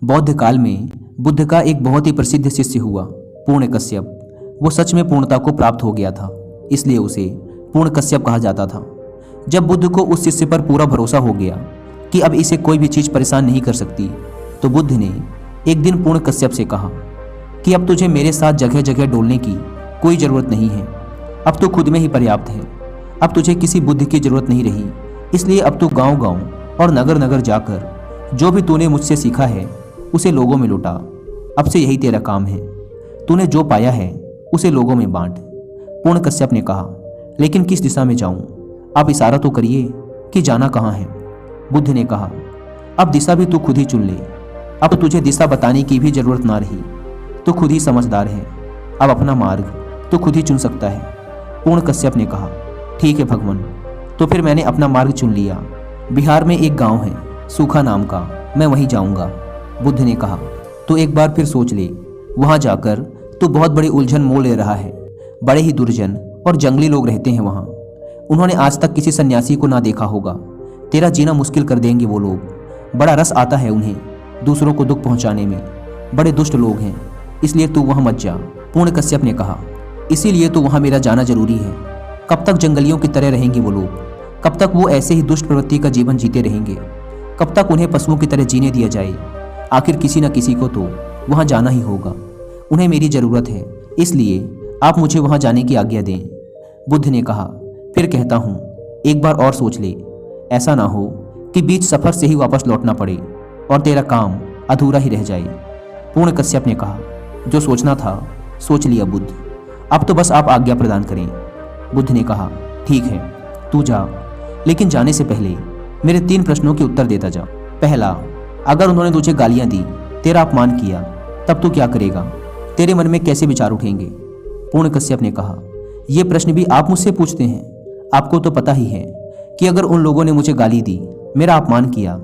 बौद्ध काल में बुद्ध का एक बहुत ही प्रसिद्ध शिष्य हुआ पूर्ण कश्यप। वो सच में पूर्णता को प्राप्त हो गया था, इसलिए उसे पूर्ण कश्यप कहा जाता था। जब बुद्ध को उस शिष्य पर पूरा भरोसा हो गया कि अब इसे कोई भी चीज़ परेशान नहीं कर सकती, तो बुद्ध ने एक दिन पूर्ण कश्यप से कहा कि अब तुझे मेरे साथ जगह जगह डोलने की कोई ज़रूरत नहीं है। अब तो खुद में ही पर्याप्त है। अब तुझे किसी बुद्ध की ज़रूरत नहीं रही। इसलिए अब तो गांव-गांव और नगर नगर जाकर जो भी तूने मुझसे सीखा है उसे लोगों में लौटा। अब से यही तेरा काम है। तूने जो पाया है उसे लोगों में बांट। पूर्ण कश्यप ने कहा, लेकिन किस दिशा में जाऊं? आप इशारा तो करिए कि जाना कहाँ है। बुद्ध ने कहा, अब दिशा भी तू खुद ही चुन ले। अब तुझे दिशा बताने की भी जरूरत ना रही। तू खुद ही समझदार है। अब अपना मार्ग तो खुद ही चुन सकता है। पूर्ण कश्यप ने कहा, ठीक है भगवान, तो फिर मैंने अपना मार्ग चुन लिया। बिहार में एक गांव है सूखा नाम का, मैं वहीं जाऊंगा। बुद्ध ने कहा, तो एक बार फिर सोच ले। वहां जाकर तू बहुत बड़ी उलझन मोल ले रहा है। बड़े ही दुर्जन और जंगली लोग रहते हैं वहां। उन्होंने आज तक किसी सन्यासी को ना देखा होगा। तेरा जीना मुश्किल कर देंगे वो लोग। बड़ा रस आता है उन्हें दूसरों को दुख पहुंचाने में। बड़े दुष्ट लोग हैं, इसलिए तू वहां मत जा। पूर्ण कश्यप ने कहा, इसीलिए तो वहां मेरा जाना जरूरी है। कब तक जंगलियों की तरह रहेंगे वो लोग? कब तक वो ऐसे ही दुष्ट प्रवृत्ति का जीवन जीते रहेंगे? कब तक उन्हें पशुओं की तरह जीने दिया जाए? आखिर किसी न किसी को तो वहां जाना ही होगा। उन्हें मेरी जरूरत है, इसलिए आप मुझे वहां जाने की आज्ञा दें। बुद्ध ने कहा, फिर कहता हूं, एक बार और सोच ले। ऐसा ना हो कि बीच सफर से ही वापस लौटना पड़े और तेरा काम अधूरा ही रह जाए। पूर्ण कश्यप ने कहा, जो सोचना था सोच लिया बुद्ध। अब तो बस आप आज्ञा प्रदान करें। बुद्ध ने कहा, ठीक है, तू जा, लेकिन जाने से पहले मेरे 3 प्रश्नों के उत्तर देता जा। पहला, अगर उन्होंने तुझे गालियां दी, तेरा अपमान किया, तब तू क्या करेगा? तेरे मन में कैसे विचार उठेंगे? पूर्ण कश्यप ने कहा, ये प्रश्न भी आप मुझसे पूछते हैं? आपको तो पता ही है कि अगर उन लोगों ने मुझे गाली दी, मेरा अपमान किया,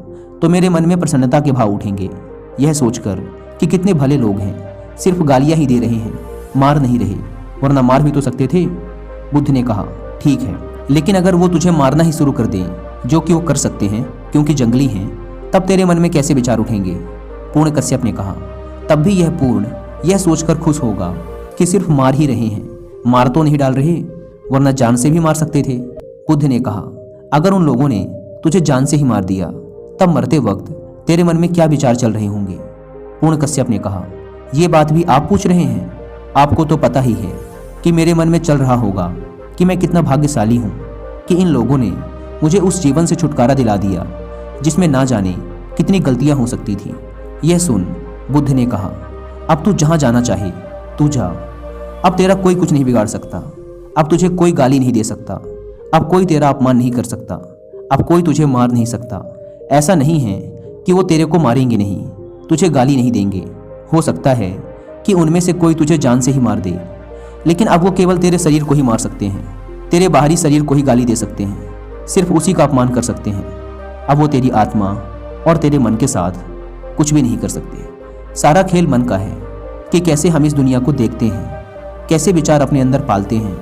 तो मेरे मन में प्रसन्नता के भाव उठेंगे, यह सोचकर कि कितने भले लोग हैं, सिर्फ गालियां ही दे रहे हैं, मार नहीं रहे, वरना मार भी तो सकते थे। बुद्ध ने कहा, ठीक है, लेकिन अगर वो तुझे मारना ही शुरू कर दें, जो कि वो कर सकते हैं क्योंकि जंगली हैं, तब तेरे मन में कैसे विचार उठेंगे? पूर्ण कश्यप ने कहा, तब भी यह पूर्ण यह सोचकर खुश होगा कि सिर्फ मार ही रहे हैं, मार तो नहीं डाल रहे, वरना जान से भी मार सकते थे। बुद्ध ने कहा, अगर उन लोगों ने तुझे जान से ही मार दिया, तब मरते वक्त तेरे मन में क्या विचार चल रहे होंगे? पूर्ण कश्यप ने कहा, ये बात भी आप पूछ रहे हैं? आपको तो पता ही है कि मेरे मन में चल रहा होगा कि मैं कितना भाग्यशाली हूँ कि इन लोगों ने मुझे उस जीवन से छुटकारा दिला दिया जिसमें ना जाने कितनी गलतियां हो सकती थी। यह सुन बुद्ध ने कहा, अब तू जहाँ जाना चाहे तू जा। अब तेरा कोई कुछ नहीं बिगाड़ सकता। अब तुझे कोई गाली नहीं दे सकता। अब कोई तेरा अपमान नहीं कर सकता। अब कोई तुझे मार नहीं सकता। ऐसा नहीं है कि वो तेरे को मारेंगे नहीं, तुझे गाली नहीं देंगे। हो सकता है कि उनमें से कोई तुझे जान से ही मार दे, लेकिन अब वो केवल तेरे शरीर को ही मार सकते हैं, तेरे बाहरी शरीर को ही गाली दे सकते हैं, सिर्फ उसी का अपमान कर सकते हैं। अब वो तेरी आत्मा और तेरे मन के साथ कुछ भी नहीं कर सकते। सारा खेल मन का है कि कैसे हम इस दुनिया को देखते हैं, कैसे विचार अपने अंदर पालते हैं।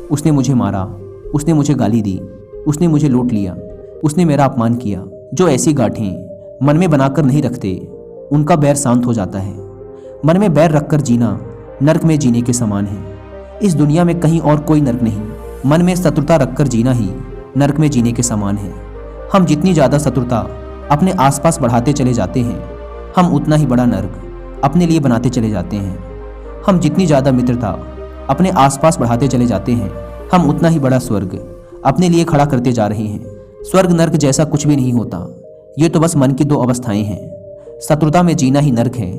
उसने मुझे मारा, उसने मुझे गाली दी, उसने मुझे लूट लिया, उसने मेरा अपमान किया। जो ऐसी गांठें मन में बनाकर नहीं रखते, उनका बैर शांत हो जाता है। मन में बैर रखकर जीना नर्क में जीने के समान है। इस दुनिया में कहीं और कोई नर्क नहीं। मन में शत्रुता रखकर जीना ही नर्क में जीने के समान है। हम जितनी ज़्यादा शत्रुता अपने आसपास बढ़ाते चले जाते हैं, हम उतना ही बड़ा नर्क अपने लिए बनाते चले जाते हैं। हम जितनी ज़्यादा मित्रता अपने आसपास बढ़ाते चले जाते हैं, हम उतना ही बड़ा स्वर्ग अपने लिए खड़ा करते जा रहे हैं। स्वर्ग नर्क जैसा कुछ भी नहीं होता। ये तो बस मन की 2 अवस्थाएं हैं। शत्रुता में जीना ही नर्क है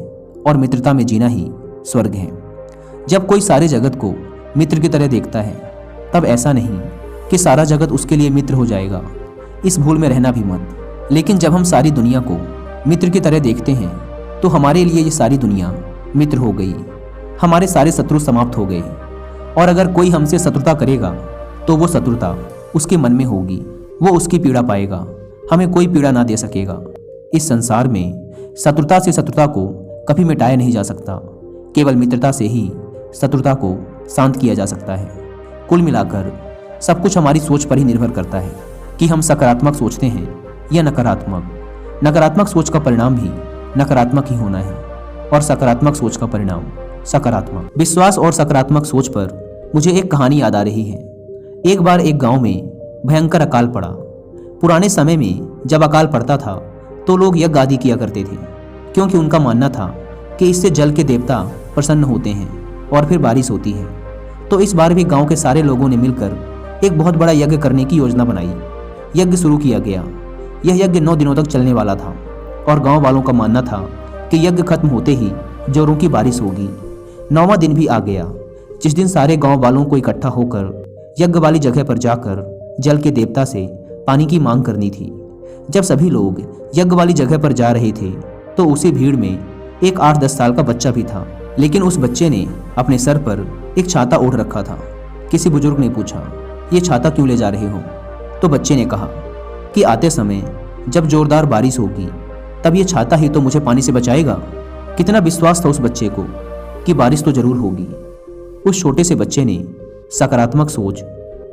और मित्रता में जीना ही स्वर्ग है। जब कोई सारे जगत को मित्र की तरह देखता है, तब ऐसा नहीं कि सारा जगत उसके लिए मित्र हो जाएगा। इस भूल में रहना भी मत। लेकिन जब हम सारी दुनिया को मित्र की तरह देखते हैं, तो हमारे लिए ये सारी दुनिया मित्र हो गई। हमारे सारे शत्रु समाप्त हो गए। और अगर कोई हमसे शत्रुता करेगा, तो वो शत्रुता उसके मन में होगी। वो उसकी पीड़ा पाएगा, हमें कोई पीड़ा ना दे सकेगा। इस संसार में शत्रुता से शत्रुता को कभी मिटाया नहीं जा सकता। केवल मित्रता से ही शत्रुता को शांत किया जा सकता है। कुल मिलाकर सब कुछ हमारी सोच पर ही निर्भर करता है कि हम सकारात्मक सोचते हैं या नकारात्मक। नकारात्मक सोच का परिणाम भी नकारात्मक ही होना है और सकारात्मक सोच का परिणाम सकारात्मक। विश्वास और सकारात्मक सोच पर मुझे एक कहानी याद आ रही है। एक बार एक गांव में भयंकर अकाल पड़ा। पुराने समय में जब अकाल पड़ता था तो लोग यज्ञ आदि किया करते थे, क्योंकि उनका मानना था कि इससे जल के देवता प्रसन्न होते हैं और फिर बारिश होती है। तो इस बार भी गांव के सारे लोगों ने मिलकर एक बहुत बड़ा यज्ञ करने की योजना बनाई। यज्ञ शुरू किया गया। यह यज्ञ 9 दिनों तक चलने वाला था और गांव वालों का मानना था कि यज्ञ खत्म होते ही जोरों की बारिश होगी। 9वां दिन भी आ गया, जिस दिन सारे गांव वालों को इकट्ठा होकर यज्ञ वाली जगह पर जाकर जल के देवता से पानी की मांग करनी थी। जब सभी लोग यज्ञ वाली जगह पर जा रहे थे तो उसी भीड़ में एक 8-10 साल का बच्चा भी था, लेकिन उस बच्चे ने अपने सर पर एक छाता ओढ़ रखा था। किसी बुजुर्ग ने पूछा, ये छाता क्यों ले जा रहे हो? तो बच्चे ने कहा कि आते समय जब जोरदार बारिश होगी तब ये छाता ही तो मुझे पानी से बचाएगा। कितना विश्वास था उस बच्चे को कि बारिश तो जरूर होगी। उस छोटे से बच्चे ने सकारात्मक सोच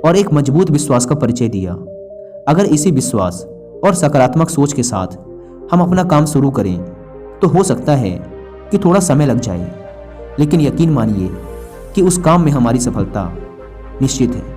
और एक मजबूत विश्वास का परिचय दिया। अगर इसी विश्वास और सकारात्मक सोच के साथ हम अपना काम शुरू करें तो हो सकता है कि थोड़ा समय लग जाए, लेकिन यकीन मानिए कि उस काम में हमारी सफलता निश्चित है।